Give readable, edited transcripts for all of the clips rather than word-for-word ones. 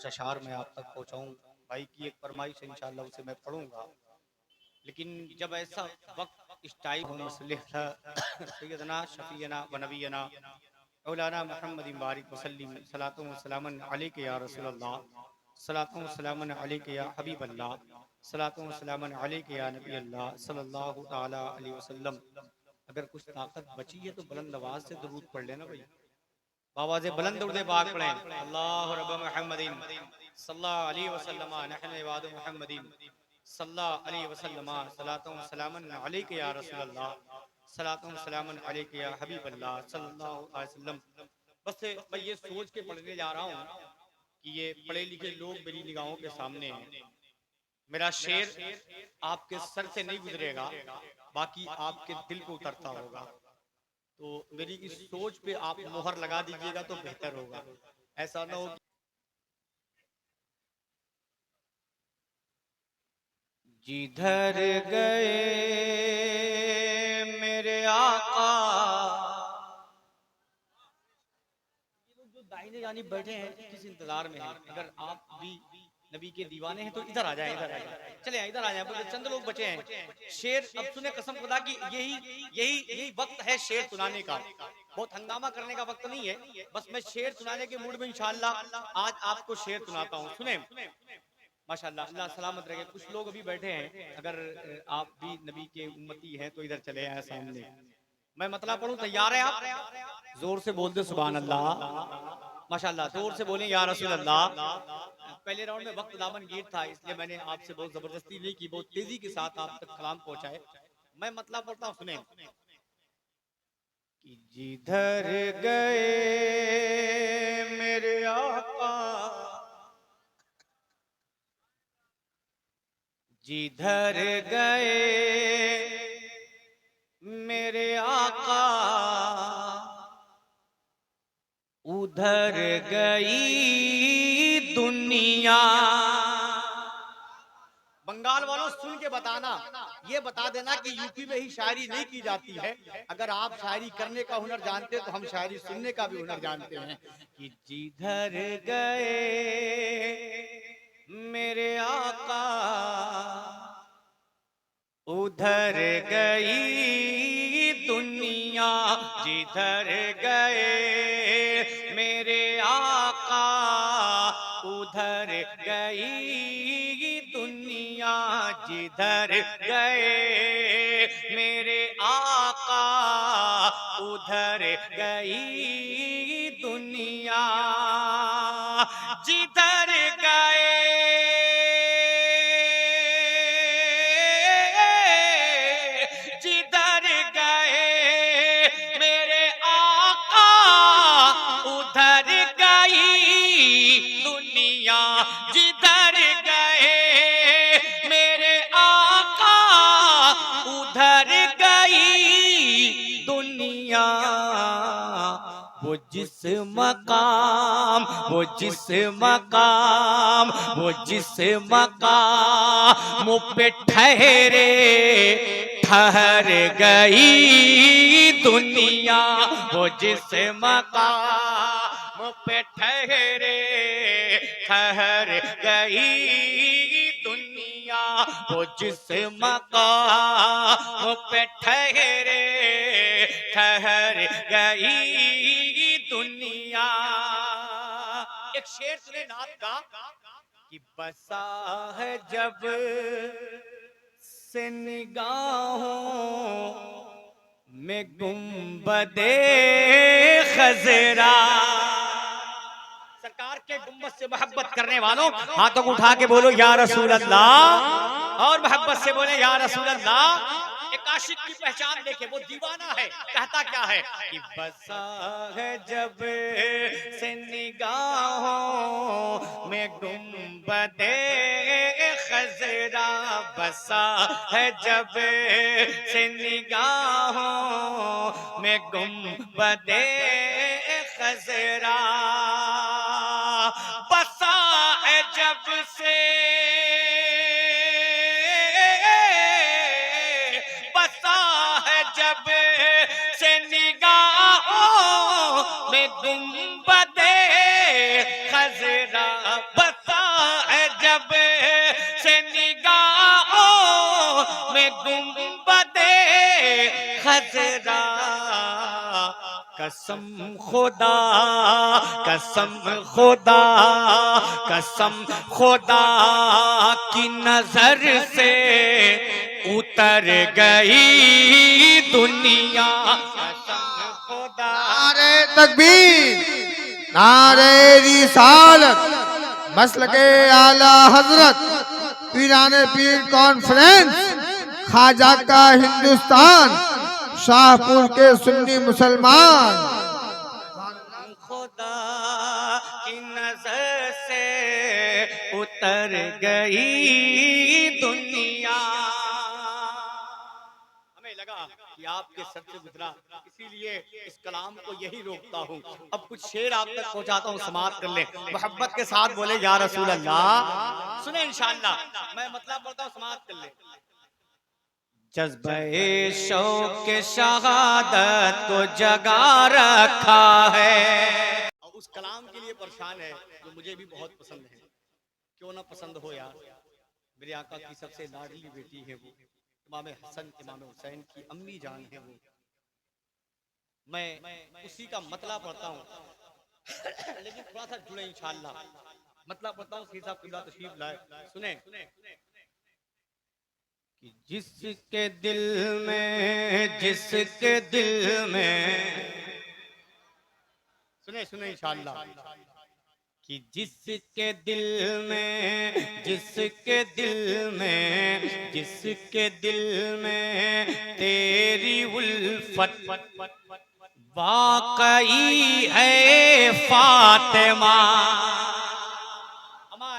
कुछ अशार मैं आप तक पहुँचाऊँ। भाई की एक फरमाइश है, इंशाअल्लाह उसे मैं पढ़ूँगा। लेकिन जब ऐसा वक्त इस टाइम सैयदना शफीना व नबीना मौलाना मुहम्मद बारिक वसल्लम सलातो व सलामन अलैका या रसूल अल्लाह, सलातो व सलामन अलैका या हबीब अल्लाह, सलातो व सलामन अलैका या नबी अल्लाह सल्लल्लाहु ताला अलैहि वसल्लम। अगर कुछ ताकत बची है तो बुलंद आवाज से दुरूद पढ़ लेना भाई, आवाज़ बुलंद उर्दे पाक पढ़ें। अल्लाह रब्ब मुहम्मदिन सल्लल्लाहु अलैहि वसल्लम नहनु इबादु मुहम्मदिन सल्लल्लाहु अलैहि वसल्लम सलातो व सलामन अलैका या रसूल अल्लाह, सलातो व सलामन अलैका या हबीब अल्लाह सल्लल्लाहु अलैहि वसल्लम। बस मैं ये सोच के पढ़ने जा रहा हूँ कि ये पढ़े लिखे लोग मेरी निगाहों के सामने हैं। मेरा शेर आपके सर से नहीं गुजरेगा, बाकी आपके दिल को उतरता होगा। तो मेरी इस सोच पे आप मोहर लगा दीजिएगा तो बेहतर होगा। ऐसा ना हो जिधर गए मेरे आका। ये लोग जो दाहिने जानी बैठे हैं किस इंतजार में हैं? अगर आप भी नबी के दीवाने हैं तो इधर आ जाएं, इधर आ जाएं, चले इधर आ जाएं, क्योंकि चंद लोग बचे हैं। शेर अब सुने, कसम खुदा की यही यही यही वक्त है शेर सुनाने का। बहुत हंगामा करने का वक्त नहीं है, बस मैं शेर सुनाने के मूड में इंशाअल्लाह आज आपको शेर सुनाता हूँ। सुने माशाअल्लाह, अल्लाह सलामत रखे। कुछ लोग अभी बैठे हैं, अगर आप भी नबी के उम्मती हैं तो इधर चले आए सामने। मैं मतलब पढ़ूं, तैयार है आप? जोर से बोल दे सुभान अल्लाह। माशाअल्लाह, जोर से बोलें या रसूल अल्लाह। पहले राउंड में वक्त दामन गीर था, इसलिए मैंने आपसे बहुत जबरदस्ती नहीं की, बहुत तेजी के साथ आप तक कलाम पहुंचाए। मैं मतलब पढ़ता हूँ, सुने कि जिधर गए मेरे आका, जिधर गए मेरे आका, उधर गई दुनिया। बंगाल वालों सुन के बताना, ये बता देना कि यूपी में ही शायरी नहीं की जाती है। अगर आप शायरी करने का हुनर जानते तो हम शायरी सुनने का भी हुनर जानते हैं। कि जिधर गए मेरे आका, उधर गई दुनिया। जिधर गए मेरे आका, उधर गई दुनिया। जिधर गए मेरे आका, उधर गई दुनिया। जिधर गए जिधर गए मेरे आका, उधर गई दुनिया। वो जिस मकाम, वो जिस मकाम, वो जिस मकाम पे ठहरे, ठहर गई दुनिया। वो जिस मकाम पे ठहरे, ठहर गई दुनिया। वो जिस मकाम पे ठहरे, ठहर गई दुनिया। एक शेर सुने नाथ का कि बसा है जब से निगाहों में गुंबदे खजरा। सरकार के गुंबद से मोहब्बत करने वालों हाथों को उठा के बोलो या रसूल अल्लाह, और मोहब्बत से बोले या रसूल अल्लाह। एक आशिक की पहचान देखे, वो दीवाना है, कहता क्या है कि बसा है जब से निगाहों में गुंबदे खजरा। बसा है जब से निगाहों में गुंबदे खजरा। बसा है जब से, बसा है जब से निगाहों में गुंबदे खजरा। बसा में गुंबदे खजरा, कसम खुदा, कसम खुदा, कसम खुदा की नजर से उतर गई दुनिया। कसम खुदा। नारे तकबीर, नारे रिसालत, मसलके आला हजरत, पीराने पीर कॉन्फ्रेंस, खाजा का हिंदुस्तान, शाहपुर के सुन्नी मुसलमान। खुदा की नजर से उतर गई दुनिया। हमें लगा कि आपके सर से गुजरा, इसीलिए इस कलाम को यही रोकता हूँ। अब कुछ शेर आप तक पहुँचाता हूँ, समाप्त कर ले। मोहब्बत के साथ बोले या रसूल अल्लाह। सुने इंशाअल्लाह, मैं मतलब बोलता हूँ, समाप्त कर ले। जज्बे शौक शहादत को जगा रखा है। और उस कलाम के लिए परेशान है जो मुझे भी बहुत पसंद है। क्यों ना पसंद हो यार, मेरे आका की सबसे लाडली बेटी है वो, इमाम हसन इमाम हुसैन की अम्मी जान है वो। मैं उसी का मतलब पढ़ता हूँ लेकिन थोड़ा सा जुड़े इंशाअल्लाह। मतलब पढ़ता हूँ, सीधा किबला तशरीफ लाए। सुने कि जिसके दिल में, जिसके दिल में, सुने सुने इंशाअल्लाह, कि जिसके दिल में, जिसके दिल में, जिसके दिल में तेरी उल्फत वाकई है फातिमा।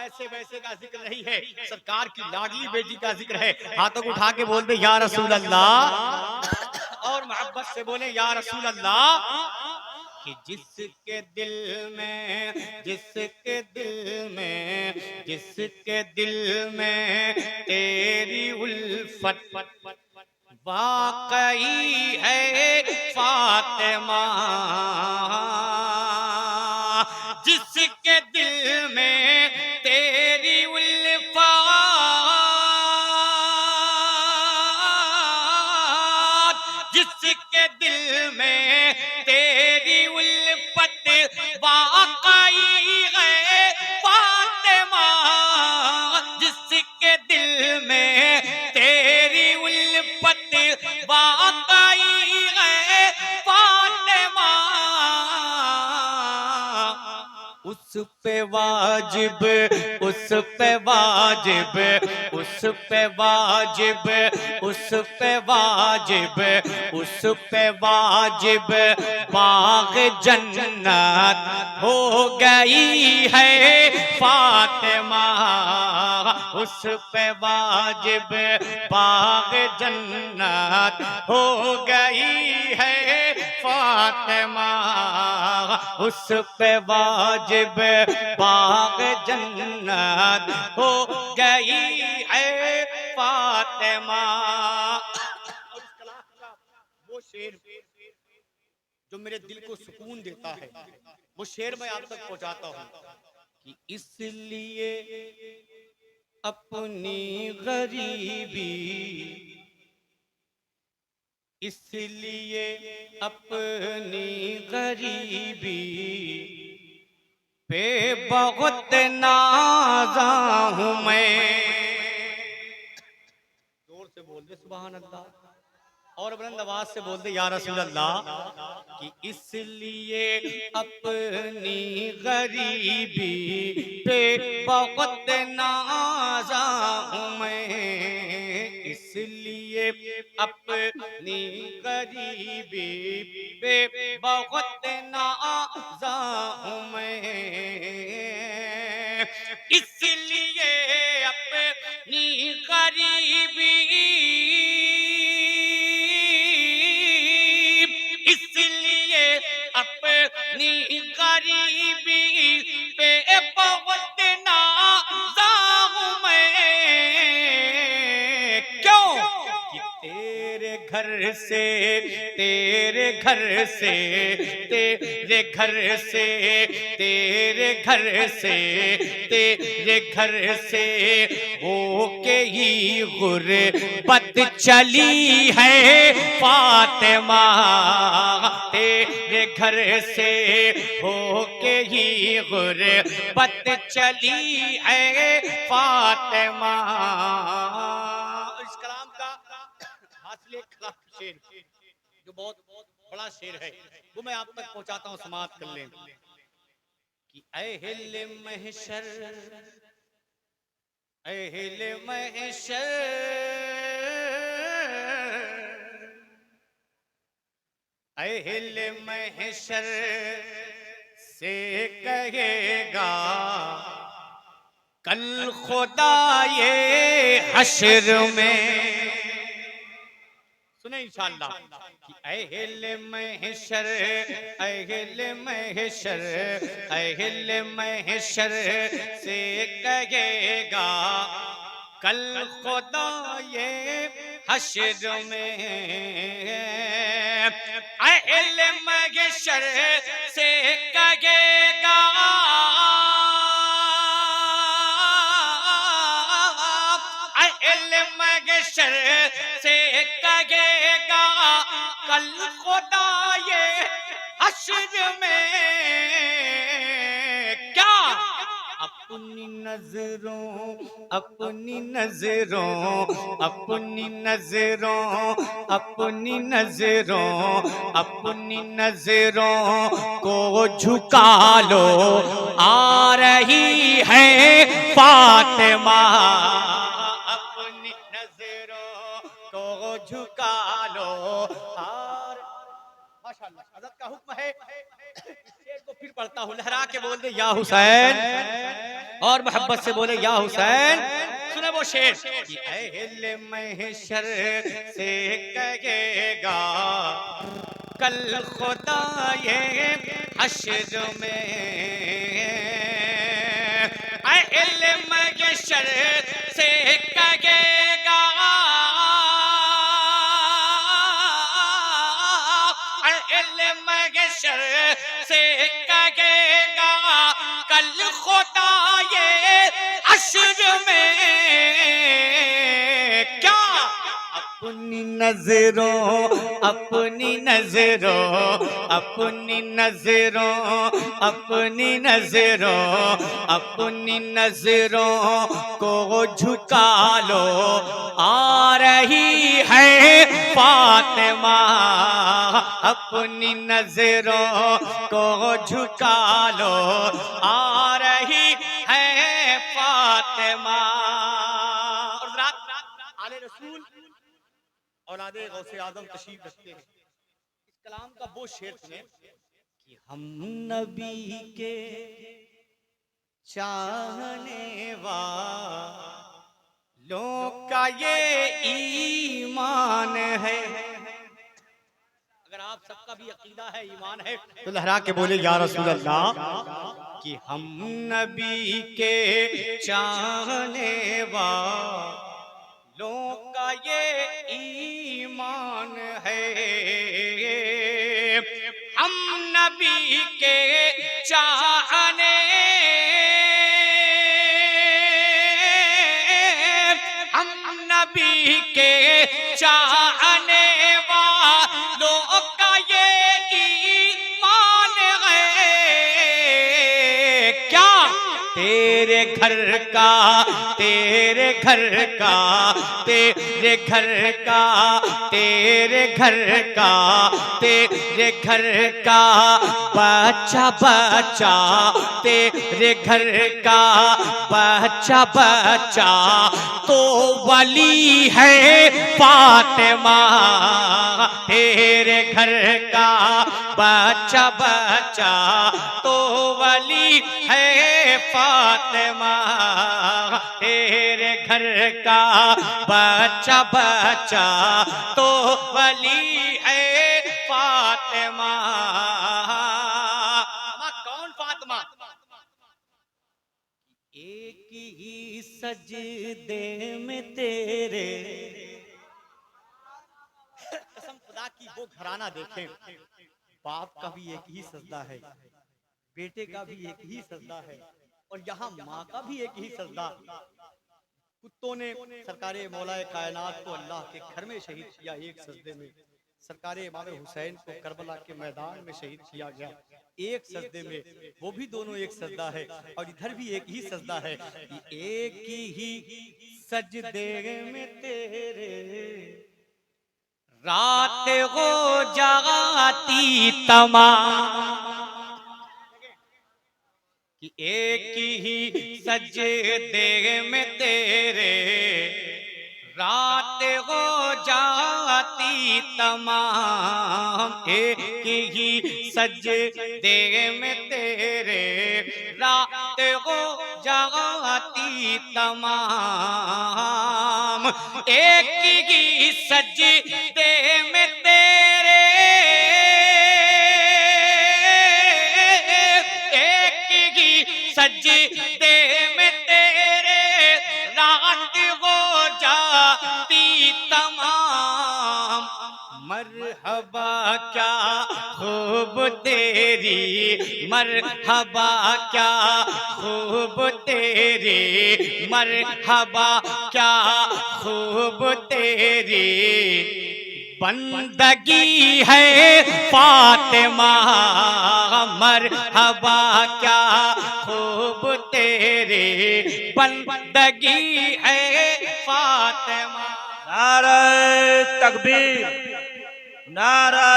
ऐसे वैसे का जिक्र नहीं है, सरकार की लाडली बेटी का जिक्र है। हाथों को उठा के बोल दे या रसूल अल्लाह, और मोहब्बत से बोले या रसूल अल्लाह। कि जिसके दिल में, जिसके दिल में, जिसके दिल में तेरी उल्फत वाकई है फातिमा, जिसके दिल में तेरी उल्फत, जिसके दिल में तेरी उल्फत वाकई है फातिमा, जिसके दिल में तेरी उल्फत वाकई है फातिमा, उस पे वाजिब, उस पे वाजिब, उस पे वाजिब, उस पे वाजिब, उस पे वाजिब बाग जन्नत हो गई है फातिमा, उस पे वाजिब बाग जन्नत हो गई है फातिमा, उस पे वाजिब बाग जन्नत हो गई है फातिमा। वो शेर जो मेरे दिल को सुकून देता है, वो शेर मैं आप तक पहुंचाता हूँ कि इसलिए अपनी गरीबी, इसलिए अपनी गरीबी पे बहुत नाज़ा हूँ मैं। जोर से बोल दे सुभान अल्लाह, और बुलंद आवाज से बोल दे या रसूल अल्लाह। कि इसलिए अपनी गरीबी पे बहुत नाज़ा हूँ मैं, इसलिए अपनी गरीबी पे बहुत नाज़ा हूँ मैं, इसलिए अपनी गरीबी, इसलिए अपनी गरीबी पे बहुत नाज़ा हूँ मैं। क्यों? कि तेरे घर से, तेरे घर से, तेरे घर से, तेरे घर से, तेरे घर से होके ही गुर्बत चली है फातिमा, तेरे घर से होके ही गुर्बत चली है फातिमा। इस कलाम का हासिल कलाम शेर जो बहुत बड़ा शेर है वो मैं आप तक पहुंचाता हूं, समाप्त कर लें कि अहले महशर, अहले महशर, अहले महशर से कहेगा कल खुदा ये हश्र में, सुने इंशाअल्लाह कि अहले महशर, अहले महशर, अहले महशर से कहेगा कल खुदा ये हश्र में, अहले महशर से कहेगा महशर से कहेगा कल खुदा ये हश्र में क्या अपनी नजरों, अपनी नजरों, अपनी नजरों, अपनी नजरों, अपनी नजरों को झुका लो, आ रही है फातिमा, को झुका लो। और माशाअल्लाह हज़रत का हुक्म है, शेर को फिर पढ़ता हूँ, लहरा के बोल दे या हुसैन और मोहब्बत से बोले या हुसैन। सुने वो शेर कि अहले महशर से कहेगा कल खुदा ये हश्र में, अहले महशर से कहेगा महशर से कहेगा कल खुदा ये हश्र में क्या अपनी नजरों, अपनी नजरों, अपनी नजरों, अपनी नजरों, अपनी नजरों को झुका लो, आ रही है फातिमा, अपनी नजरों को झुका लो, आ रही है फातिमा। और रात आले रसूल औलादे गौसे आजम तशरीफ रखते हैं। इस कलाम का वो शेर सुने कि हम नबी के चाहने वालों का ये ईमान है, अगर आप सबका भी अकीदा है, ईमान है तो लहरा के बोले या रसूल अल्लाह कि हम नबी के चाहने वालों का ये ईमान है, हम नबी के चाहने, हम नबी के चाहने वालों का ये ईमान है क्या तेरे घर का, तेरे घर का, तेरे घर का, तेरे घर का, तेरे घर का बच्चा बच्चा, तेरे घर का बच्चा बच्चा तो वली है फातिमा, तेरे घर का बच्चा बच्चा तो वली है फातिमा, तेरे घर का बच्चा बच्चा तो वली है फातिमा। कौन फातिमा? एक ही सजदे में तेरे वो घराना देखें, बाप का भी एक ही सजदा है, बेटे का भी एक ही सजदा है, और यहाँ माँ का भी एक ही सजदा। कुत्तों ने सरकारे मौलाए कायनात को अल्लाह के घर में शहीद किया एक सजदे में। सरकारे इमाम हुसैन को करबला के मैदान में शहीद किया गया एक सजदे में, वो भी दोनों एक सजदा है, और इधर भी एक ही सजदा है। एक ही सजदे में तेरे रात हो जाती तमाम, कि एक ही सजदे में तेरे रात हो जाती तमाम, एक ही सजदे में तेरे रात हो जाती तमाम, एक ही सजदे में तेरे, एक ही सजदे में तेरे रात हो जाती तमाम। मरहबा क्या खूब तेरी, मरहबा क्या खूब तेरी, मरहबा क्या खूब तेरी बंदगी है फातिमा, मरहबा क्या खूब तेरी बंदगी है फातिमा। नारे तकबीर, नारे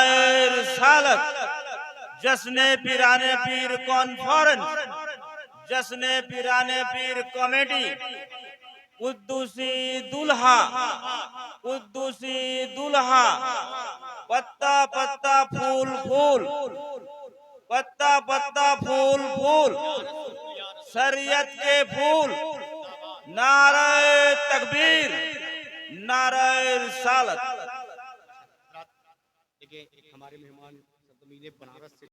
रिसालत, जश्ने पीराने पीर कॉन्फ्रेंस, जश्ने पीराने पीर कमेटी, कुद्दूसी दुल्हा, कुद्दूसी दुल्हा, पत्ता पत्ता फूल फूल, पत्ता पत्ता फूल फूल, शरीयत के फूल, नारे तकबीर, नारे रिसालत। देखिए, एक हमारे मेहमान बनारस से